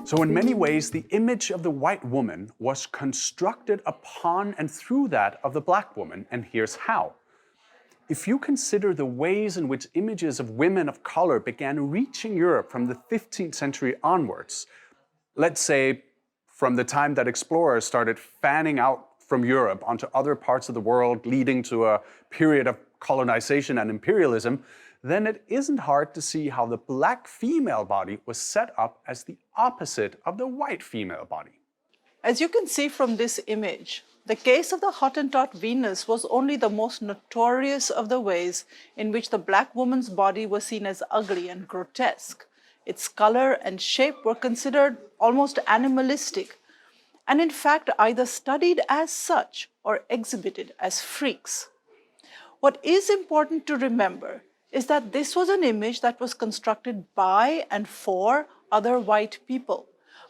So in many ways, the image of the white woman was constructed upon and through that of the black woman, and here's how. If you consider the ways in which images of women of color began reaching Europe from the 15th century onwards, let's say from the time that explorers started fanning out from Europe onto other parts of the world, leading to a period of colonization and imperialism, then it isn't hard to see how the black female body was set up as the opposite of the white female body. As you can see from this image, the case of the Hottentot Venus was only the most notorious of the ways in which the black woman's body was seen as ugly and grotesque. Its color and shape were considered almost animalistic, and in fact either studied as such or exhibited as freaks. What is important to remember is that this was an image that was constructed by and for other white people.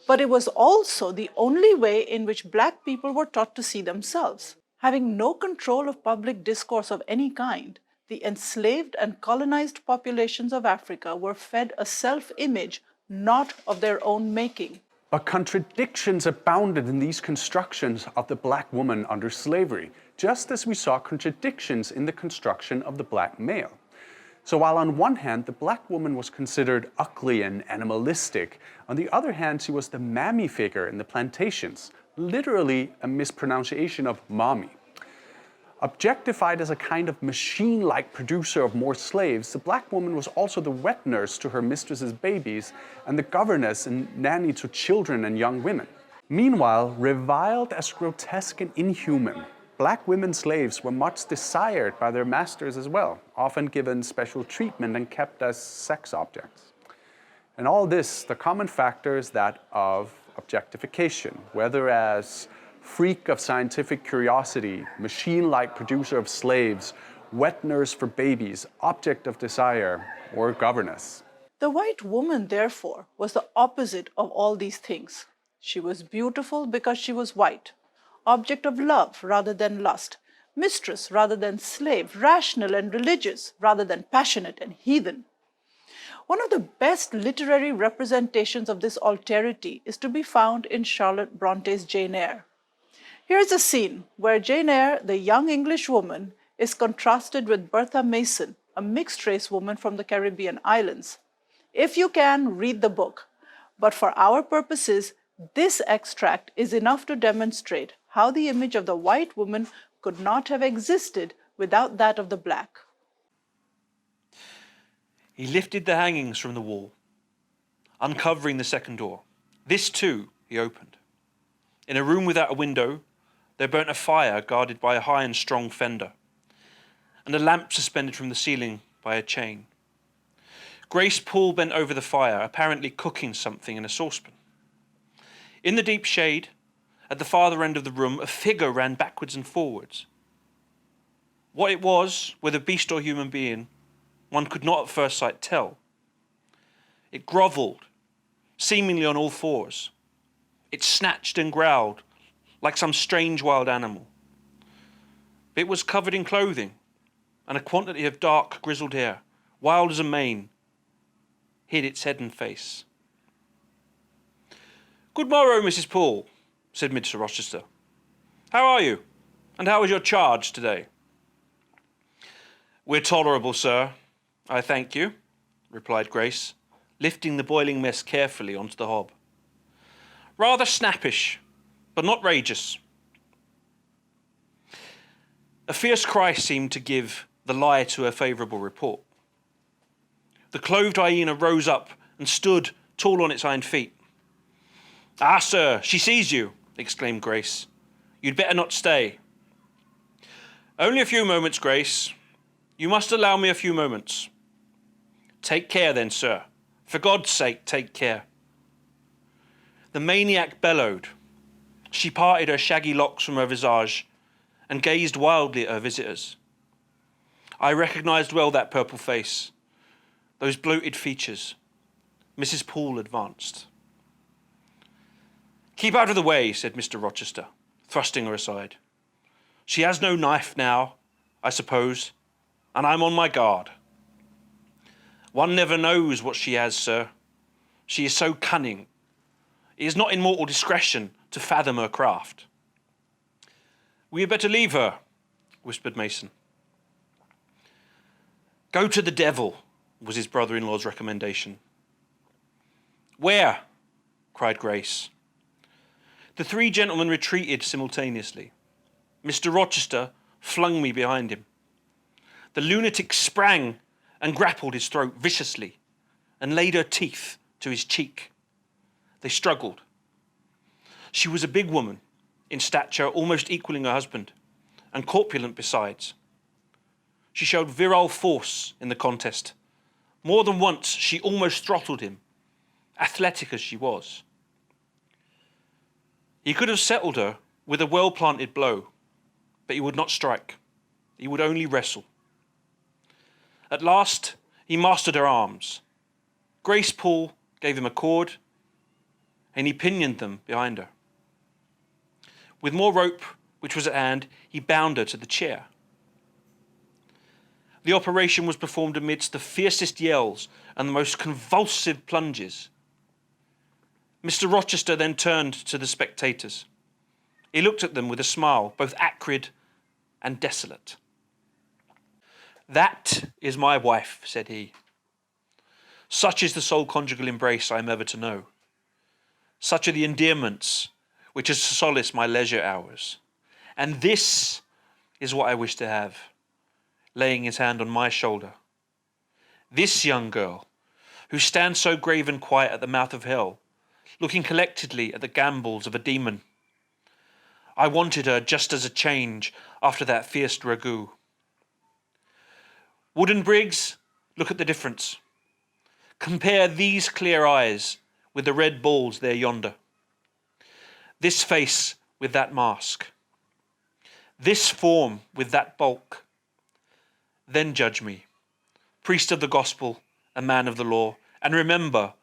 But it was also the only way in which black people were taught to see themselves. Having no control of public discourse of any kind, the enslaved and colonized populations of Africa were fed a self-image not of their own making. But contradictions abounded in these constructions of the black woman under slavery, just as we saw contradictions in the construction of the black male. So while on one hand the black woman was considered ugly and animalistic, on the other hand she was the mammy figure in the plantations, literally a mispronunciation of mommy. Objectified as a kind of machine-like producer of more slaves, the black woman was also the wet nurse to her mistress's babies and the governess and nanny to children and young women. Meanwhile, reviled as grotesque and inhuman, black women slaves were much desired by their masters as well, often given special treatment and kept as sex objects. And all this, the common factor is that of objectification, whether as freak of scientific curiosity, machine-like producer of slaves, wet nurse for babies, object of desire, or governess. The white woman, therefore, was the opposite of all these things. She was beautiful because she was white, object of love rather than lust, mistress rather than slave, rational and religious rather than passionate and heathen. One of the best literary representations of this alterity is to be found in Charlotte Bronte's Jane Eyre. Here is a scene where Jane Eyre, the young English woman, is contrasted with Bertha Mason, a mixed-race woman from the Caribbean islands. If you can, read the book, but for our purposes, this extract is enough to demonstrate how the image of the white woman could not have existed without that of the black. He lifted the hangings from the wall, uncovering the second door. This too he opened. In a room without a window, there burnt a fire guarded by a high and strong fender, and a lamp suspended from the ceiling by a chain. Grace Poole bent over the fire, apparently cooking something in a saucepan. In the deep shade, at the farther end of the room, a figure ran backwards and forwards. What it was, whether beast or human being, one could not at first sight tell. It grovelled, seemingly on all fours. It snatched and growled like some strange wild animal. It was covered in clothing, and a quantity of dark, grizzled hair, wild as a mane, hid its head and face. "Good morrow, Mrs. Poole," said Mr. Rochester. "How are you, and how is your charge today?" "We're tolerable, sir, I thank you," replied Grace, lifting the boiling mess carefully onto the hob. "Rather snappish, but not rageous." A fierce cry seemed to give the lie to her favourable report. The clothed hyena rose up and stood tall on its hind feet. "Ah, sir, she sees you," exclaimed Grace. "You'd better not stay." "Only a few moments, Grace. You must allow me a few moments." "Take care then, sir. For God's sake, take care." The maniac bellowed. She parted her shaggy locks from her visage and gazed wildly at her visitors. I recognised well that purple face, those bloated features. Mrs. Poole advanced. "Keep out of the way," said Mr. Rochester, thrusting her aside. "She has no knife now, I suppose, and I'm on my guard." One never knows what she has, sir. She is so cunning. It is not in mortal discretion to fathom her craft. We had better leave her, whispered Mason. Go to the devil, was his brother-in-law's recommendation. Where? Cried Grace. The three gentlemen retreated simultaneously. Mr. Rochester flung me behind him. The lunatic sprang and grappled his throat viciously and laid her teeth to his cheek. They struggled. She was a big woman, in stature almost equalling her husband, and corpulent besides. She showed virile force in the contest. More than once she almost throttled him, athletic as she was. He could have settled her with a well-planted blow, but he would not strike. He would only wrestle. At last, he mastered her arms. Grace Poole gave him a cord, and he pinioned them behind her. With more rope, which was at hand, he bound her to the chair. The operation was performed amidst the fiercest yells and the most convulsive plunges. Mr. Rochester then turned to the spectators. He looked at them with a smile, both acrid and desolate. That is my wife, said he. Such is the sole conjugal embrace I am ever to know. Such are the endearments which are to solace my leisure hours. And this is what I wish to have, laying his hand on my shoulder. This young girl, who stands so grave and quiet at the mouth of hell, looking collectedly at the gambols of a demon. I wanted her just as a change after that fierce ragout. Wooden Briggs, look at the difference. Compare these clear eyes with the red balls there yonder. This face with that mask. This form with that bulk. Then judge me, priest of the gospel, a man of the law, and remember,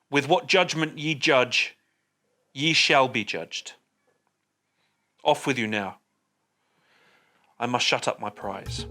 with what judgment ye judge, ye shall be judged. Off with you now. I must shut up my prize.